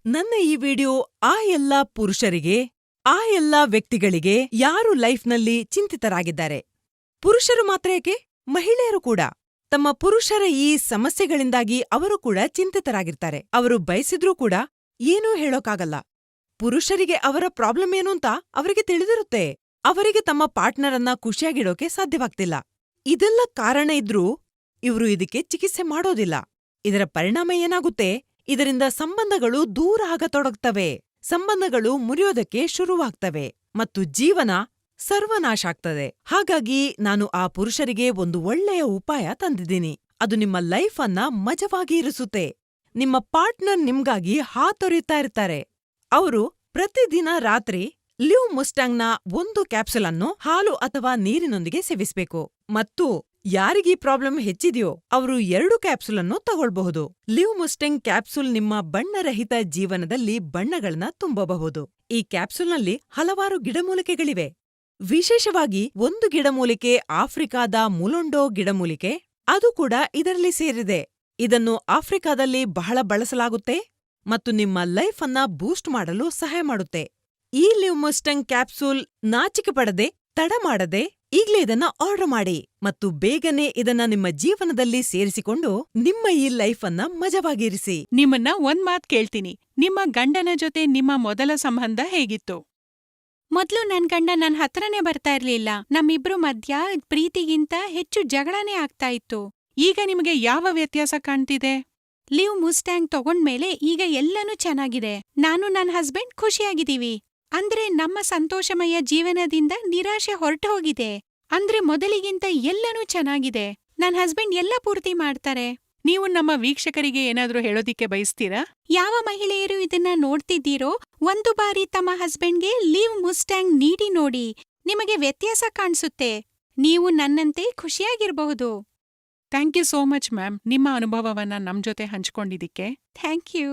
ನನ್ನ ಈ ವಿಡಿಯೋ ಆ ಎಲ್ಲಾ ಪುರುಷರಿಗೆ, ಆ ಎಲ್ಲಾ ವ್ಯಕ್ತಿಗಳಿಗೆ ಯಾರು ಲೈಫ್ನಲ್ಲಿ ಚಿಂತಿತರಾಗಿದ್ದಾರೆ. ಪುರುಷರು ಮಾತ್ರ ಏಕೆ, ಮಹಿಳೆಯರು ಕೂಡ. ತಮ್ಮ ಪುರುಷರ ಈ ಸಮಸ್ಯೆಗಳಿಂದಾಗಿ ಅವರು ಕೂಡ ಚಿಂತಿತರಾಗಿರ್ತಾರೆ. ಅವರು ಬಯಸಿದ್ರೂ ಕೂಡ ಏನೂ ಹೇಳೋಕಾಗಲ್ಲ. ಪುರುಷರಿಗೆ ಅವರ ಪ್ರಾಬ್ಲಮ್ ಏನೂಂತ ಅವರಿಗೆ ತಿಳಿದಿರುತ್ತೆ. ಅವರಿಗೆ ತಮ್ಮ ಪಾರ್ಟ್ನರನ್ನ ಖುಷಿಯಾಗಿಡೋಕೆ ಸಾಧ್ಯವಾಗ್ತಿಲ್ಲ. ಇದೆಲ್ಲ ಕಾರಣ ಇದ್ರೂ ಇವ್ರು ಇದಕ್ಕೆ ಚಿಕಿತ್ಸೆ ಮಾಡೋದಿಲ್ಲ. ಇದರ ಪರಿಣಾಮ ಏನಾಗುತ್ತೆ? ಇದರಿಂದ ಸಂಬಂಧಗಳು ದೂರ ಆಗತೊಡಗ್ತವೆ, ಸಂಬಂಧಗಳು ಮುರಿಯೋದಕ್ಕೆ ಶುರುವಾಗ್ತವೆ ಮತ್ತು ಜೀವನ ಸರ್ವನಾಶ ಆಗ್ತದೆ. ಹಾಗಾಗಿ ನಾನು ಆ ಪುರುಷರಿಗೆ ಒಂದು ಒಳ್ಳೆಯ ಉಪಾಯ ತಂದಿದ್ದೀನಿ. ಅದು ನಿಮ್ಮ ಲೈಫ್ ಅನ್ನ ಮಜವಾಗಿ ಇರಿಸುತ್ತೆ. ನಿಮ್ಮ ಪಾರ್ಟ್ನರ್ ನಿಮ್ಗಾಗಿ ಹಾತೊರೀತಾ ಇರ್ತಾರೆ. ಅವರು ಪ್ರತಿದಿನ ರಾತ್ರಿ ಲಿವ್ ಮುಸ್ಟಾಂಗ್ನ 1 ಕ್ಯಾಪ್ಸುಲ್ ಅನ್ನು ಹಾಲು ಅಥವಾ ನೀರಿನೊಂದಿಗೆ ಸೇವಿಸ್ಬೇಕು. ಮತ್ತು ಯಾರಿಗೀ ಪ್ರಾಬ್ಲಮ್ ಹೆಚ್ಚಿದೆಯೋ ಅವರು 2 ಕ್ಯಾಪ್ಸುಲ್ ಅನ್ನು ತಗೊಳ್ಬಹುದು. ಲಿವ್ ಮುಸ್ಟಾಂಗ್ ಕ್ಯಾಪ್ಸುಲ್ ನಿಮ್ಮ ಬಣ್ಣರಹಿತ ಜೀವನದಲ್ಲಿ ಬಣ್ಣಗಳನ್ನ ತುಂಬಬಹುದು. ಈ ಕ್ಯಾಪ್ಸುಲ್ನಲ್ಲಿ ಹಲವಾರು ಗಿಡಮೂಲಿಕೆಗಳಿವೆ. ವಿಶೇಷವಾಗಿ ಒಂದು ಗಿಡಮೂಲಿಕೆ ಆಫ್ರಿಕಾದ ಮುಲೊಂಡೋ ಗಿಡಮೂಲಿಕೆ, ಅದು ಕೂಡ ಇದರಲ್ಲಿ ಸೇರಿದೆ. ಇದನ್ನು ಆಫ್ರಿಕಾದಲ್ಲಿ ಬಹಳ ಬಳಸಲಾಗುತ್ತೆ ಮತ್ತು ನಿಮ್ಮ ಲೈಫ್ ಅನ್ನ ಬೂಸ್ಟ್ ಮಾಡಲು ಸಹಾಯ ಮಾಡುತ್ತೆ. ಈ ಲಿವ್ ಮುಸ್ಟಾಂಗ್ ಕ್ಯಾಪ್ಸೂಲ್ ನಾಚಿಕೆ ಪಡದೆ, ತಡ ಮಾಡದೆ ಈಗ್ಲೇ ಇದನ್ನ ಆರ್ಡರ್ ಮಾಡಿ ಮತ್ತು ಬೇಗನೆ ಇದನ್ನ ನಿಮ್ಮ ಜೀವನದಲ್ಲಿ ಸೇರಿಸಿಕೊಂಡು ನಿಮ್ಮ ಈ ಲೈಫ್ ಅನ್ನ ಮಜವಾಗಿರಿಸಿ. ನಿಮ್ಮನ್ನ ಒಂದ್ ಮಾತ್ ಕೇಳ್ತೀನಿ. ನಿಮ್ಮ ಗಂಡನ ಜೊತೆ ನಿಮ್ಮ ಮೊದಲ ಸಂಬಂಧ ಹೇಗಿತ್ತು? ಮೊದ್ಲು ನನ್ ಗಂಡ ನನ್ ಹತ್ರನೇ ಬರ್ತಾ ಇರ್ಲಿಲ್ಲ. ನಮ್ಮಿಬ್ರು ಮಧ್ಯ ಪ್ರೀತಿಗಿಂತ ಹೆಚ್ಚು ಜಗಳನೇ ಆಗ್ತಾ ಇತ್ತು. ಈಗ ನಿಮಗೆ ಯಾವ ವ್ಯತ್ಯಾಸ ಕಾಣ್ತಿದೆ? ಲಿವ್ ಮುಸ್ಟ್ಯಾಂಗ್ ತಗೊಂಡ್ಮೇಲೆ ಈಗ ಎಲ್ಲನೂ ಚೆನ್ನಾಗಿದೆ. ನಾನು ನನ್ ಹಸ್ಬೆಂಡ್ ಖುಷಿಯಾಗಿದೀವಿ. ಅಂದ್ರೆ ನಮ್ಮ ಸಂತೋಷಮಯ ಜೀವನದಿಂದ ನಿರಾಶೆ ಹೊರಟು ಹೋಗಿದೆ. ಅಂದ್ರೆ ಮೊದಲಿಗಿಂತ ಎಲ್ಲನೂ ಚೆನ್ನಾಗಿದೆ. ನನ್ ಹಸ್ಬೆಂಡ್ ಎಲ್ಲ ಪೂರ್ತಿ ಮಾಡ್ತಾರೆ. ನೀವು ನಮ್ಮ ವೀಕ್ಷಕರಿಗೆ ಏನಾದ್ರೂ ಹೇಳೋದಿಕ್ಕೆ ಬಯಸ್ತೀರಾ? ಯಾವ ಮಹಿಳೆಯರು ಇದನ್ನ ನೋಡ್ತಿದ್ದೀರೋ ಒಂದು ಬಾರಿ ತಮ್ಮ ಹಸ್ಬೆಂಡ್ಗೆ ಲಿವ್ ಮುಸ್ಟ್ಯಾಂಗ್ ನೀಡಿ ನೋಡಿ. ನಿಮಗೆ ವ್ಯತ್ಯಾಸ ಕಾಣಿಸುತ್ತೆ. ನೀವು ನನ್ನಂತೆ ಖುಷಿಯಾಗಿರಬಹುದು. Thank you so much ma'am, ನಿಮ್ಮ ಅನುಭವವನ್ನ ನಮ್ ಜೊತೆ ಹಂಚ್ಕೊಂಡಿದ್ದಕ್ಕೆ. Thank you.